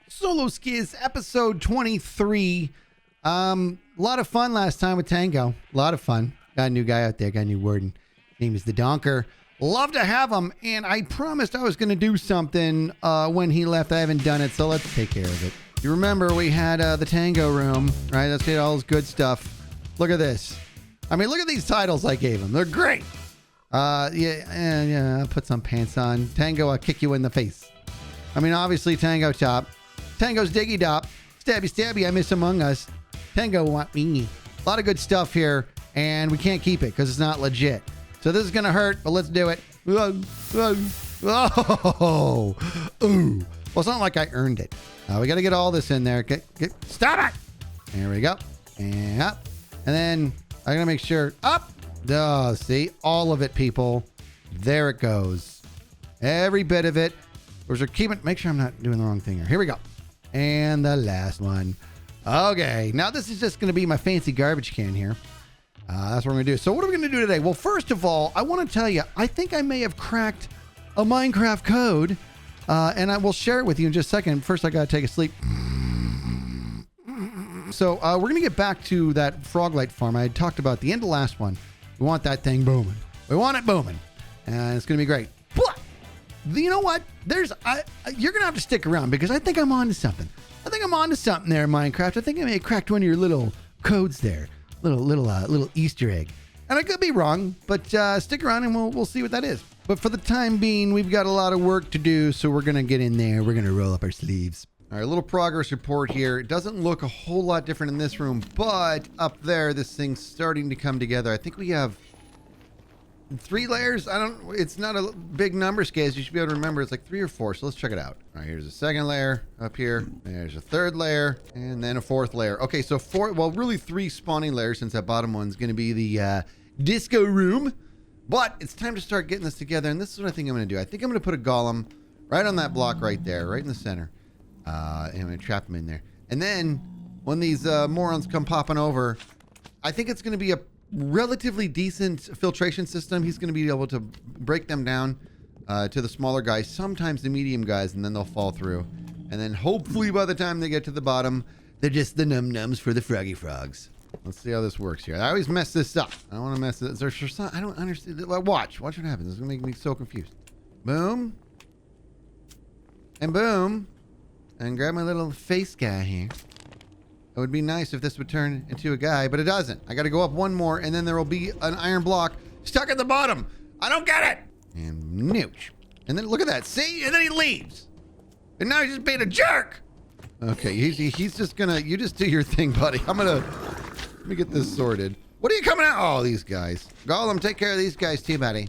Solo Skizz, episode 23. A lot of fun last time with Tango. A lot of fun. Got a new guy out there. Got a new warden. Name is the Donker. Love to have him. And I promised I was going to do something when he left. I haven't done it, so let's take care of it. You remember we had the Tango room, right? Let's get all this good stuff. Look at this. I mean, look at these titles I gave him. They're great. Yeah, I'll put some pants on. Tango, I'll kick you in the face. I mean, obviously, Tango Chop. Tango's Diggy Dop. Stabby Stabby, I miss Among Us. Tango Want Me. A lot of good stuff here, and we can't keep it because it's not legit. So this is going to hurt, but let's do it. Oh. Ooh. Well, it's not like I earned it. We got to get all this in there. Stop it! There we go. And up. And then I got to make sure. Up! Oh, see? All of it, people. There it goes. Every bit of it. Make sure I'm not doing the wrong thing here. Here we go. And the last one. Okay. Now this is just going to be my fancy garbage can here. That's what we're going to do. So what are we going to do today? Well, first of all, I want to tell you, I think I may have cracked a Minecraft code. And I will share it with you in just a second. First, I got to take a sleep. So we're going to get back to that Froglight farm. I had talked about the end of the last one. We want that thing booming. We want it booming. And it's going to be great. But you know what? You're going to have to stick around because I think I'm on to something. I think I'm on to something there in Minecraft. I think I may have cracked one of your little codes there. Little Easter egg. And I could be wrong, but stick around and we'll see what that is. But for the time being, we've got a lot of work to do, so we're going to get in there. We're going to roll up our sleeves. All right, a little progress report here. It doesn't look a whole lot different in this room, but up there, this thing's starting to come together. I think we have 3 layers. It's not a big number, Skizz. You should be able to remember. It's like 3 or 4, so let's check it out. All right, here's a second layer up here. There's a third layer, and then a 4th layer. Okay, so 3 spawning layers, since that bottom one's going to be the disco room. But it's time to start getting this together, and this is what I think I'm going to do. I think I'm going to put a golem right on that block right there, right in the center. And I'm going to trap him in there. And then when these morons come popping over, I think it's going to be a relatively decent filtration system. He's going to be able to break them down to the smaller guys, sometimes the medium guys, and then they'll fall through. And then hopefully by the time they get to the bottom, they're just the num-nums for the froggy frogs. Let's see how this works here. I always mess this up. I don't want to mess it. I don't understand. Watch what happens. This is going to make me so confused. Boom. And boom. And grab my little face guy here. It would be nice if this would turn into a guy, but it doesn't. I got to go up one more, and then there will be an iron block stuck at the bottom. I don't get it. And nooch. And then look at that. See? And then he leaves. And now he's just being a jerk. Okay, he's just going to... You just do your thing, buddy. Let me get this sorted. What are you coming out? Oh, these guys. Golem, take care of these guys too, buddy.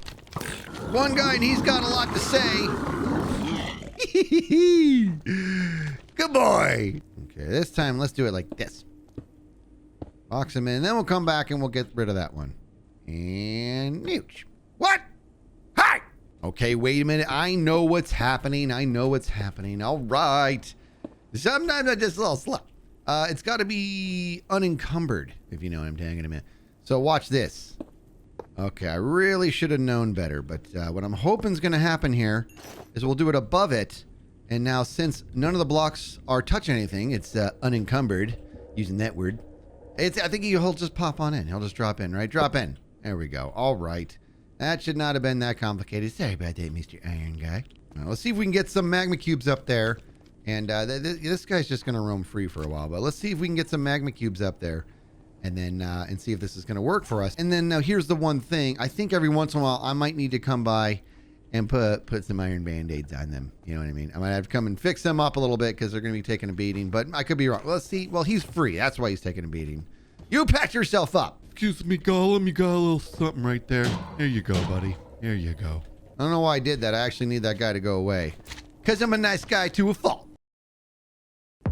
One guy, and he's got a lot to say. Good boy. Okay, this time let's do it like this. Box him in, then we'll come back and we'll get rid of that one. And nooch. What? Hi! Okay, wait a minute. I know what's happening. All right. Sometimes I just a little slow. It's got to be unencumbered, if you know what I'm talking about. So watch this. Okay, I really should have known better, but what I'm hoping is going to happen here is we'll do it above it. And now, since none of the blocks are touching anything, it's unencumbered, using that word. I think he'll just pop on in. He'll just drop in, right? Drop in. There we go. All right. That should not have been that complicated. Sorry about that, Mr. Iron Guy. Now, let's see if we can get some magma cubes up there. And this guy's just going to roam free for a while. But let's see if we can get some magma cubes up there. And then and see if this is going to work for us. And then now here's the one thing. I think every once in a while I might need to come by and put some iron band-aids on them. You know what I mean? I might have to come and fix them up a little bit because they're going to be taking a beating. But I could be wrong. Let's see. Well, he's free. That's why he's taking a beating. You patch yourself up. Excuse me, Golem. You got a little something right there. There you go, buddy. There you go. I don't know why I did that. I actually need that guy to go away. Because I'm a nice guy to a fault.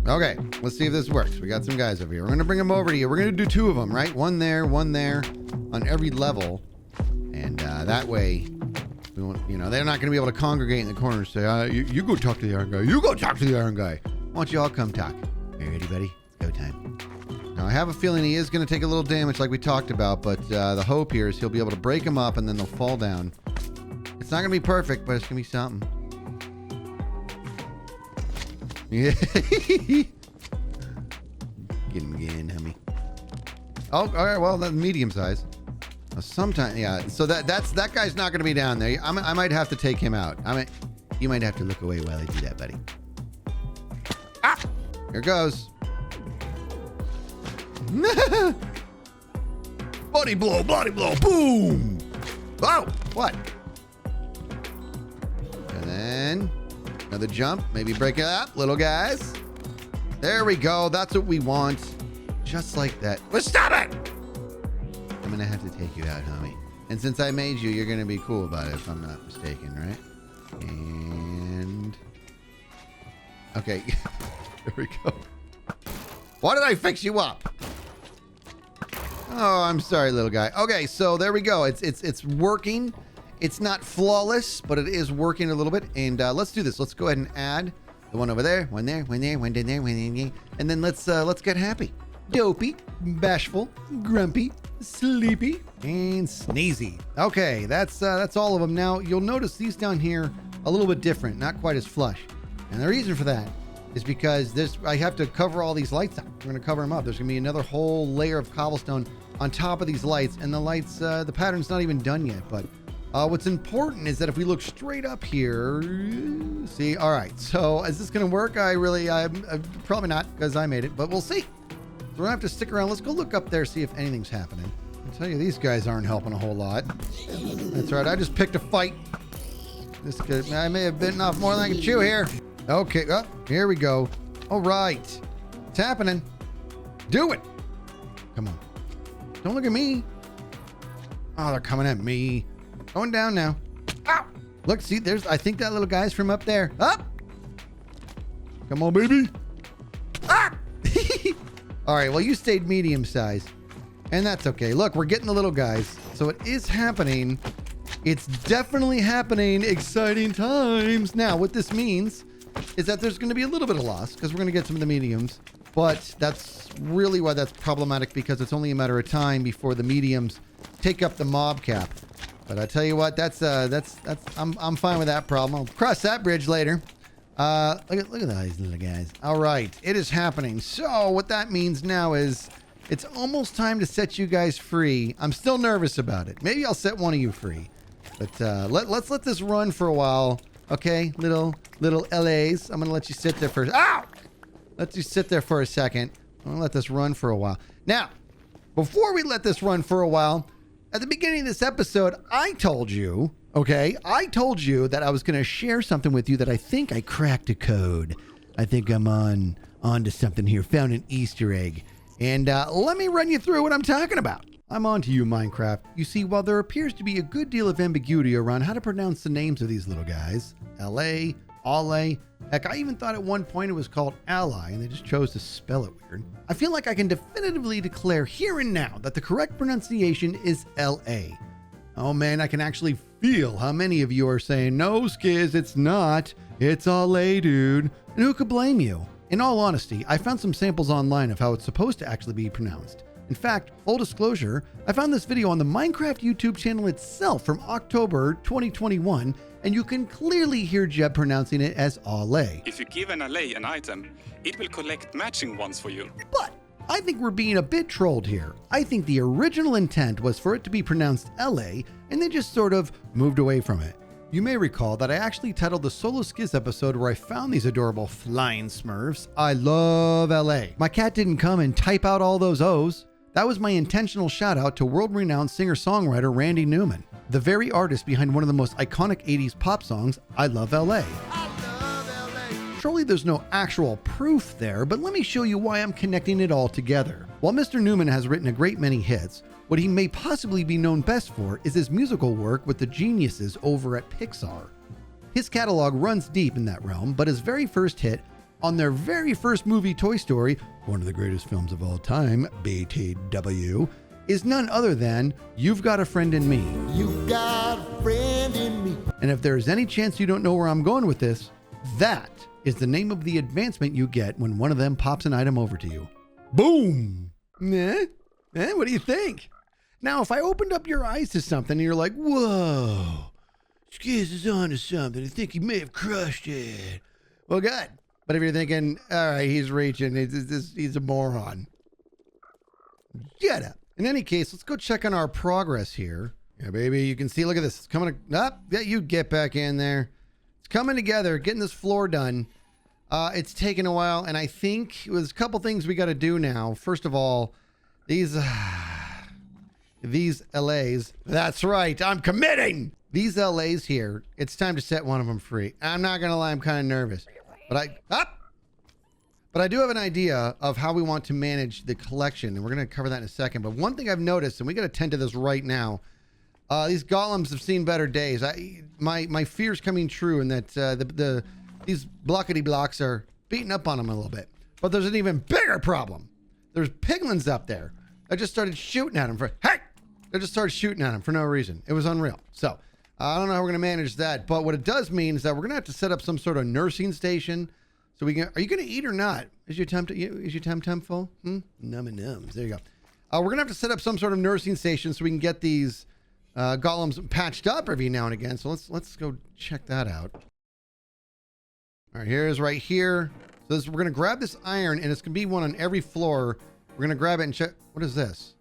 Okay, let's see if this works. We got some guys over here. We're going to bring them over to you. We're going to do 2 of them, right? One there on every level. And that way, we won't, they're not going to be able to congregate in the corner and say, you go talk to the iron guy. You go talk to the iron guy. Why don't you all come talk? Are you ready, buddy? It's go time. Now, I have a feeling he is going to take a little damage like we talked about, but the hope here is he'll be able to break them up and then they'll fall down. It's not going to be perfect, but it's going to be something. Yeah. Get him again, homie. Oh, all right. Well, that's medium size. Sometimes, yeah. So that guy's not going to be down there. I might have to take him out. You might have to look away while I do that, buddy. Ah! Here goes. Body blow, boom! Oh, what? And then another jump, maybe break it up, little guys. There we go. That's what we want. Just like that. Well, stop it! I'm gonna have to take you out, homie. And since I made you, you're gonna be cool about it, if I'm not mistaken, right? And okay, there we go. Why did I fix you up? Oh, I'm sorry, little guy. Okay, so there we go. It's working. It's not flawless, but it is working a little bit. And let's do this. Let's go ahead and add the one over there, one there, one there, one in there, one in there, and then let's get happy. Dopey, bashful, grumpy, sleepy, and sneezy. Okay, that's all of them. Now you'll notice these down here a little bit different, not quite as flush. And the reason for that is because I have to cover all these lights up. We're going to cover them up. There's going to be another whole layer of cobblestone on top of these lights, and the lights, the pattern's not even done yet. But what's important is that if we look straight up here, see, all right. So is this going to work? I'm probably not, because I made it, but we'll see. So we're going to have to stick around. Let's go look up there, see if anything's happening. I'll tell you, these guys aren't helping a whole lot. That's right. I just picked a fight. I may have bitten off more than I can chew here. Okay, here we go. All right. It's happening. Do it. Come on. Don't look at me. Oh, they're coming at me. Going down now. Ow! Look, see, I think that little guy's from up there. Up! Come on, baby. Ah! All right, well, you stayed medium size. And that's okay. Look, we're getting the little guys. So it is happening. It's definitely happening. Exciting times. Now, what this means is that there's going to be a little bit of loss because we're going to get some of the mediums. But that's really why that's problematic, because it's only a matter of time before the mediums take up the mob cap. But I tell you what, I'm fine with that problem. I'll cross that bridge later. Look at those little guys. All right, it is happening. So what that means now is it's almost time to set you guys free. I'm still nervous about it. Maybe I'll set one of you free. But let's let this run for a while. Okay, little Allays. I'm gonna let you sit there for. Ow! Let you sit there for a second. I'm gonna let this run for a while. Now, before we let this run for a while, at the beginning of this episode, I told you that I was gonna share something with you that I think I cracked a code. I think I'm onto something here. Found an Easter egg, and let me run you through what I'm talking about. I'm on to you, Minecraft. You see, while there appears to be a good deal of ambiguity around how to pronounce the names of these little guys, Allay, heck, I even thought at one point it was called Allay, and they just chose to spell it weird. I feel like I can definitively declare here and now that the correct pronunciation is L-A. Oh man, I can actually feel how many of you are saying, no, Skizz, it's not. It's Allay, dude. And who could blame you? In all honesty, I found some samples online of how it's supposed to actually be pronounced. In fact, full disclosure, I found this video on the Minecraft YouTube channel itself from October 2021, and you can clearly hear Jeb pronouncing it as Allay. If you give an Allay an item, it will collect matching ones for you. But I think we're being a bit trolled here. I think the original intent was for it to be pronounced Allay, and they just sort of moved away from it. You may recall that I actually titled the solo Skizz episode where I found these adorable flying smurfs, I love LA. My cat didn't come and type out all those O's. That was my intentional shout out to world-renowned singer-songwriter Randy Newman, the very artist behind one of the most iconic 80s pop songs, I Love LA. Surely there's no actual proof there, but let me show you why I'm connecting it all together. While Mr. Newman has written a great many hits, what he may possibly be known best for is his musical work with the geniuses over at Pixar. His catalog runs deep in that realm, but his very first hit on their very first movie, Toy Story, one of the greatest films of all time, BTW, is none other than You've Got a Friend in Me. You've got a friend in me. And if there's any chance you don't know where I'm going with this, that is the name of the advancement you get when one of them pops an item over to you. Boom! What do you think? Now, if I opened up your eyes to something and you're like, whoa, Skizz is onto something, I think he may have crushed it. Well, good. But if you're thinking, all right, he's reaching, he's a moron. Get up. In any case, let's go check on our progress here. Yeah, baby, you can see, look at this. It's coming up. Yeah, you get back in there. It's coming together, getting this floor done. It's taken a while, and I think there's a couple things we got to do now. First of all, these Allays. That's right, I'm committing. These Allays here, it's time to set one of them free. I'm not going to lie, I'm kind of nervous. But I do have an idea of how we want to manage the collection, and we're going to cover that in a second. But one thing I've noticed, and we got to tend to this right now, these golems have seen better days. My fear's coming true, in that these blockety blocks are beating up on them a little bit. But there's an even bigger problem. There's piglins up there. I just started shooting at them I just started shooting at them for no reason. It was unreal. So I don't know how we're going to manage that. But what it does mean is that we're going to have to set up some sort of nursing station. So we can. Are you going to eat or not? Is your tum full? Nums. There you go. We're going to have to set up some sort of nursing station so we can get these golems patched up every now and again. So let's go check that out. All right, here's right here. So we're going to grab this iron, and it's going to be one on every floor. We're going to grab it and check. What is this?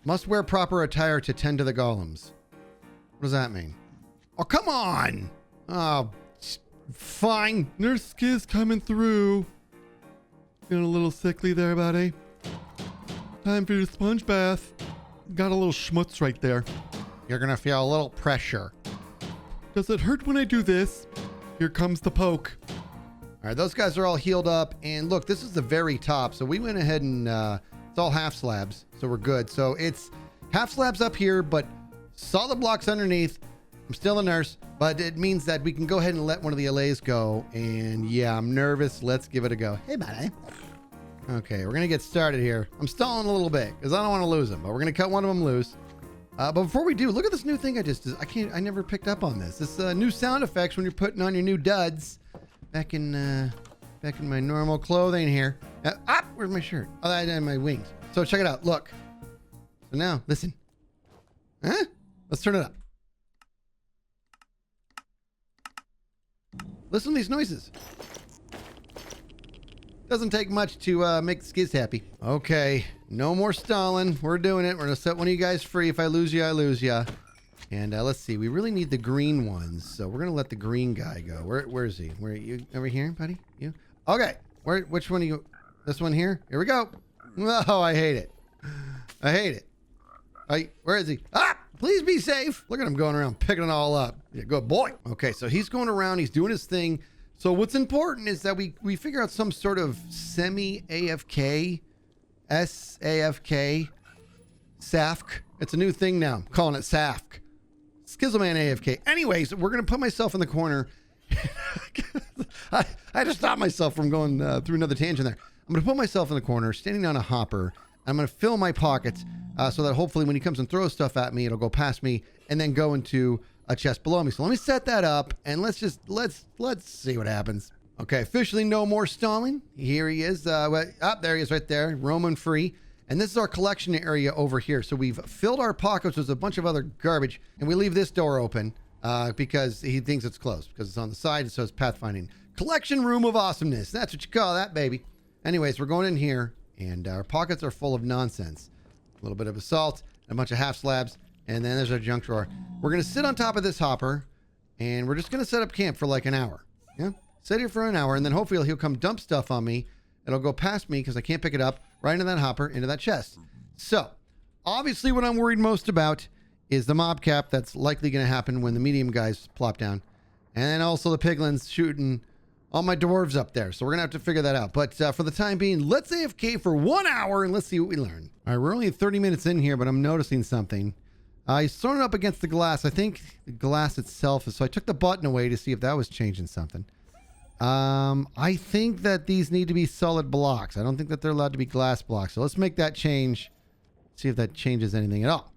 Must wear proper attire to tend to the golems. What does that mean? Oh, come on. Oh, fine. Nurse Skizz coming through. Feeling a little sickly there, buddy. Time for your sponge bath. Got a little schmutz right there. You're going to feel a little pressure. Does it hurt when I do this? Here comes the poke. All right, those guys are all healed up. And look, this is the very top. So we went ahead and it's all half slabs. So we're good. So it's half slabs up here, but solid blocks underneath. I'm still a nurse, but it means that we can go ahead and let one of the Allays go. And yeah, I'm nervous. Let's give it a go. Hey, buddy. Okay, we're going to get started here. I'm stalling a little bit because I don't want to lose them, but we're going to cut one of them loose. But before we do, look at this new thing I never picked up on this. This new sound effects when you're putting on your new duds. Back in my normal clothing here. Where's my shirt? Oh, and my wings. So check it out. Look. So now, listen. Huh? Let's turn it up. Listen to these noises. Doesn't take much to make Skizz happy. Okay, no more stalling. We're doing it. We're gonna set one of you guys free. If I lose you, I lose you. And let's see. We really need the green ones, so we're gonna let the green guy go. Where is he? Where are you? Over here, buddy? You? Okay. Which one are you? This one here? Here we go. Oh, I hate it. I hate it. Where is he? Please be safe. Look at him going around picking it all up. Yeah, good boy. Okay, so he's going around. He's doing his thing. So what's important is that we figure out some sort of semi-AFK, SAFK, SAFK. It's a new thing now. I'm calling it SAFK. Skizzleman AFK. Anyways, we're going to put myself in the corner. I had to stop myself from going through another tangent there. I'm going to put myself in the corner, standing on a hopper. I'm going to fill my pockets so that hopefully when he comes and throws stuff at me, it'll go past me and then go into a chest below me. So let me set that up and let's see what happens. Okay, officially no more stalling. Here he is. There he is right there, roaming free. And this is our collection area over here. So we've filled our pockets with a bunch of other garbage and we leave this door open because he thinks it's closed because it's on the side and so it's pathfinding. Collection room of awesomeness. That's what you call that, baby. Anyways, we're going in here and our pockets are full of nonsense. A little bit of assault, a bunch of half slabs. And then there's our junk drawer. We're going to sit on top of this hopper, and we're just going to set up camp for like an hour. Yeah? Sit here for an hour, and then hopefully he'll come dump stuff on me. It'll go past me because I can't pick it up, right into that hopper, into that chest. So, obviously what I'm worried most about is the mob cap that's likely going to happen when the medium guys plop down. And then also the piglins shooting all my dwarves up there. So we're going to have to figure that out. But for the time being, let's AFK for 1 hour, and let's see what we learn. All right, we're only 30 minutes in here, but I'm noticing something. He's thrown it up against the glass. I think the glass itself is... So I took the button away to see if that was changing something. I think that these need to be solid blocks. I don't think that they're allowed to be glass blocks. So let's make that change. See if that changes anything at all.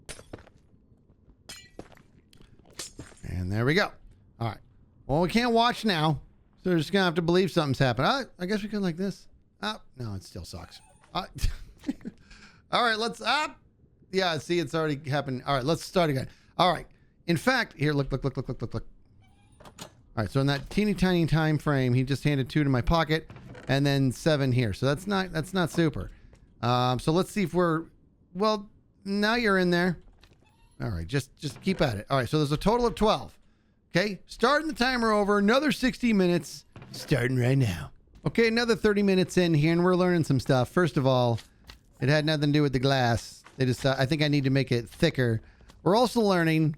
And there we go. All right. Well, we can't watch now. So we're just going to have to believe something's happened. I guess we could like this. Oh, no, it still sucks. All right, let's... Yeah, see, it's already happened. All right, let's start again. All right. In fact, here, look. All right, so in that teeny tiny time frame, he just handed 2 to my pocket. and then 7 here. So that's not super. So let's see if we're, well, now you're in there. All right, just keep at it. All right, so there's a total of 12. Okay, starting the timer over, another 60 minutes, starting right now. Okay, another 30 minutes in here, and we're learning some stuff. First of all, it had nothing to do with the glass. They just, I think I need to make it thicker. We're also learning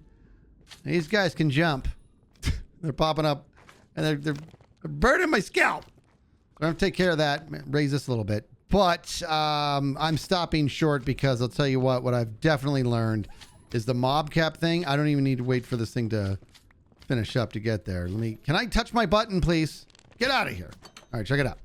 these guys can jump. They're popping up, and they're burning my scalp. I'm going to take care of that, raise this a little bit. But I'm stopping short because I'll tell you what I've definitely learned is the mob cap thing. I don't even need to wait for this thing to finish up to get there. Can I touch my button, please? Get out of here. All right, check it out.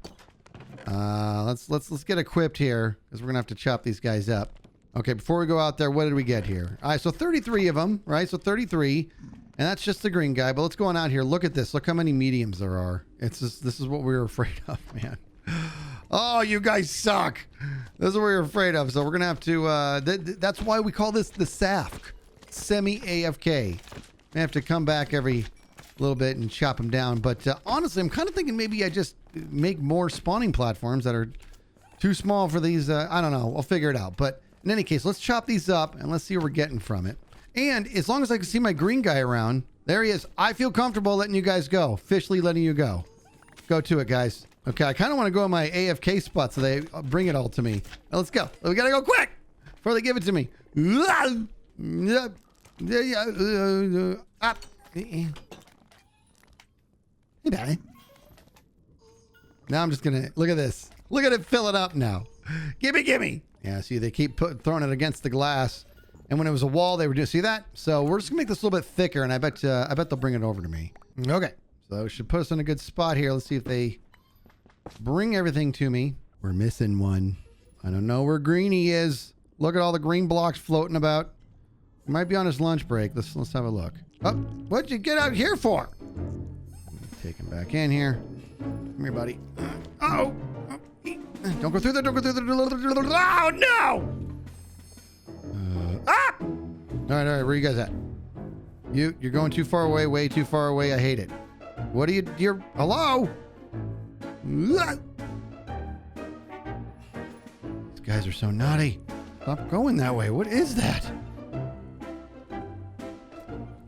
Let's get equipped here because we're gonna have to chop these guys up. Okay, before we go out there, what did we get here? All right, so 33 of them, right? So 33, and that's just the green guy. But let's go on out here. Look at this. Look how many mediums there are. It's just, this is what we were afraid of, man. Oh, you guys suck. This is what we were afraid of. So we're gonna have to. That's why we call this the SAFK, semi-AFK. We have to come back every little bit and chop them down. But honestly, I'm kind of thinking maybe I just make more spawning platforms that are too small for these. I don't know. I'll figure it out. But in any case, let's chop these up and let's see what we're getting from it. And as long as I can see my green guy around, there he is. I feel comfortable letting you guys go. Officially letting you go. Go to it, guys. Okay, I kind of want to go in my AFK spot so they bring it all to me. Now, let's go. We got to go quick before they give it to me. Up. Hey, buddy. Now I'm just going to, look at this. Look at it filling up now. Gimme. Yeah, see, they keep throwing it against the glass. And when it was a wall, they were just, see that? So we're just going to make this a little bit thicker, and I bet they'll bring it over to me. Okay, so it should put us in a good spot here. Let's see if they bring everything to me. We're missing one. I don't know where Greenie is. Look at all the green blocks floating about. He might be on his lunch break. Let's have a look. Oh, what'd you get out here for? Take him back in here. Come here, buddy. Oh! Don't go through there. Don't go through there. Oh, no! Ah! All right. Where are you guys at? You're going too far away. Way too far away. I hate it. What are you're... Hello? These guys are so naughty. Stop going that way. What is that?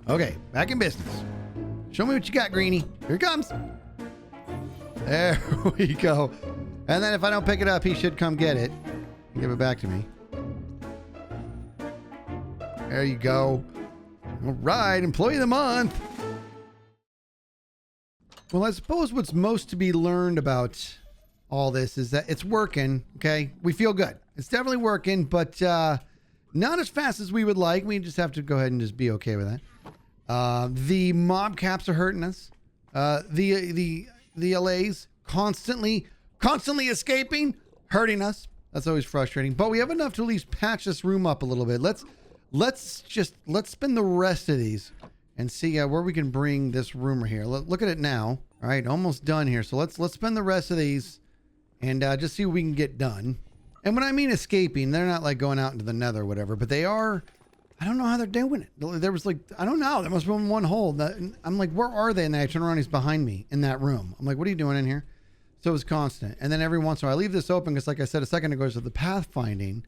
Okay, back in business. Show me what you got, Greenie. Here it comes. There we go. And then if I don't pick it up, he should come get it and give it back to me. There you go. All right, employee of the month. Well, I suppose what's most to be learned about all this is that it's working, okay? We feel good. It's definitely working, but not as fast as we would like. We just have to go ahead and just be okay with that. The mob caps are hurting us. The Allays constantly escaping, hurting us. That's always frustrating. But we have enough to at least patch this room up a little bit. Let's spin the rest of these and see where we can bring this room here. Look at it now. All right, almost done here. So let's spin the rest of these and just see what we can get done. And when I mean escaping, they're not like going out into the nether or whatever, but they are. I don't know how they're doing it. There was like, I don't know. There must have been one hole. I'm like, where are they? And then I turn around, he's behind me in that room. I'm like, what are you doing in here? So it was constant. And then every once in a while, I leave this open because, like I said a second ago, it's the pathfinding.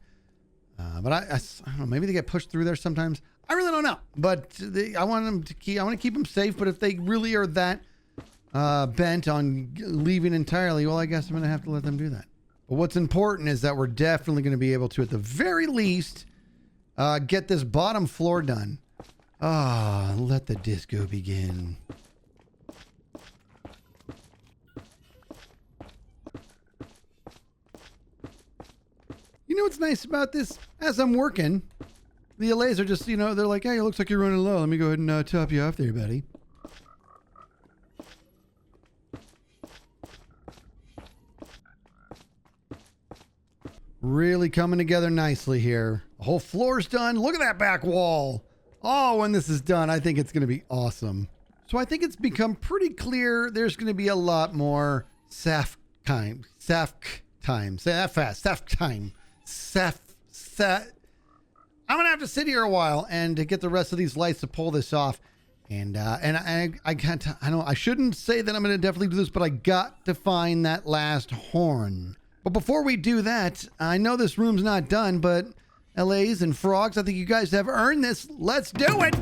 But I don't know. Maybe they get pushed through there sometimes. I really don't know. But I want to keep them safe. But if they really are that bent on leaving entirely, well, I guess I'm going to have to let them do that. But what's important is that we're definitely going to be able to, at the very least, get this bottom floor done. Let the disco begin. You know what's nice about this? As I'm working, the Allays are just, they're like, hey, it looks like you're running low. Let me go ahead and top you off there, buddy. Really coming together nicely here. The whole floor's done. Look at that back wall. Oh, when this is done, I think it's going to be awesome. So I think it's become pretty clear there's going to be a lot more SAFK time. SAFK time. Say that fast. SAFK time. I'm going to have to sit here a while and to get the rest of these lights to pull this off. And I can't. I know I shouldn't say that I'm going to definitely do this, but I got to find that last horn. But before we do that, I know this room's not done, but LAs and frogs, I think you guys have earned this. Let's do it.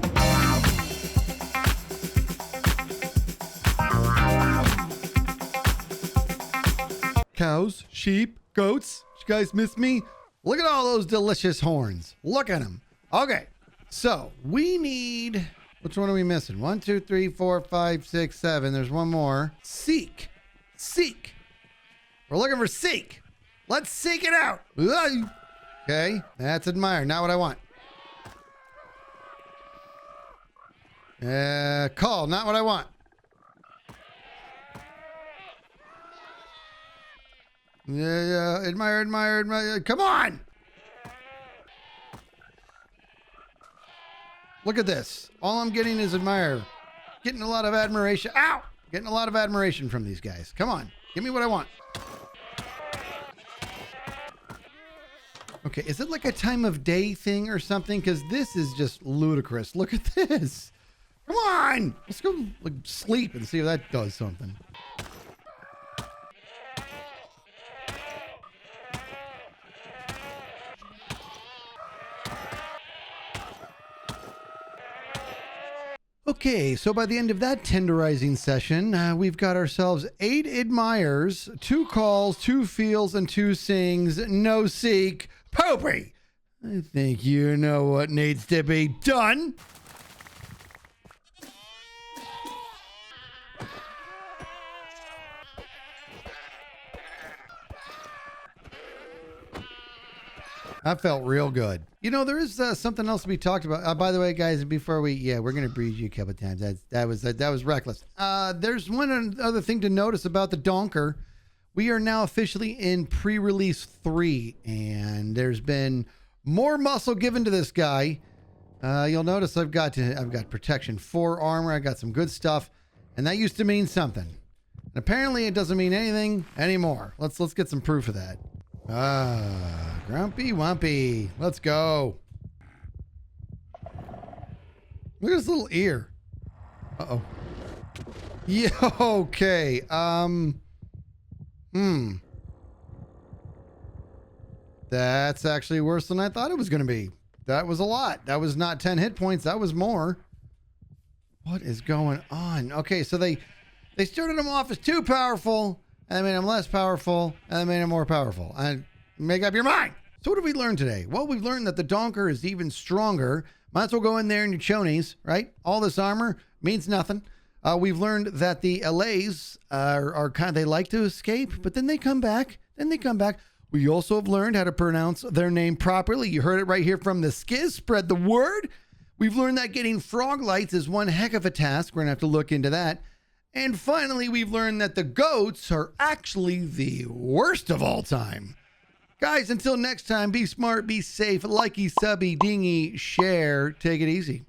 Cows, sheep, goats. You guys miss me? Look at all those delicious horns. Look at them. Okay, so we need. Which one are we missing? 1, 2, 3, 4, 5, 6, 7. There's one more. Seek. Seek. We're looking for seek. Let's seek it out. Okay, that's admire. Not what I want. Call. Not what I want. Yeah, admire, admire, admire. Come on. Look at this. All I'm getting is admire. Getting a lot of admiration. Ow! Getting a lot of admiration from these guys. Come on. Give me what I want. Okay, is it like a time of day thing or something? Because this is just ludicrous. Look at this. Come on. Let's go like, sleep and see if that does something. Okay, so by the end of that tenderizing session, we've got ourselves 8 admires, 2 calls, 2 feels, and 2 sings, no seek, poopy. I think you know what needs to be done. That felt real good. You know, there is something else to be talked about. By the way, guys, before we're gonna breeze you a couple of times. That was reckless. There's one other thing to notice about the Donker. We are now officially in pre-release 3, and there's been more muscle given to this guy. You'll notice I've got protection 4 armor. I got some good stuff, and that used to mean something. And apparently, it doesn't mean anything anymore. Let's get some proof of that. Grumpy Wumpy. Let's go. Look at his little ear. Uh-oh. Yeah, okay. That's actually worse than I thought it was going to be. That was a lot. That was not 10 hit points. That was more. What is going on? Okay, so they started him off as too powerful, and they made him less powerful, and they made him more powerful. And make up your mind. So what have we learned today? Well, we've learned that the Donker is even stronger. Might as well go in there in your chonies, right? All this armor means nothing. We've learned that the Allays are kind of, they like to escape, but then they come back. We also have learned how to pronounce their name properly. You heard it right here from the Skizz. Spread the word. We've learned that getting frog lights is one heck of a task. We're going to have to look into that. And finally, we've learned that the goats are actually the worst of all time. Guys, until next time, be smart, be safe, likey, subby, dingy, share. Take it easy.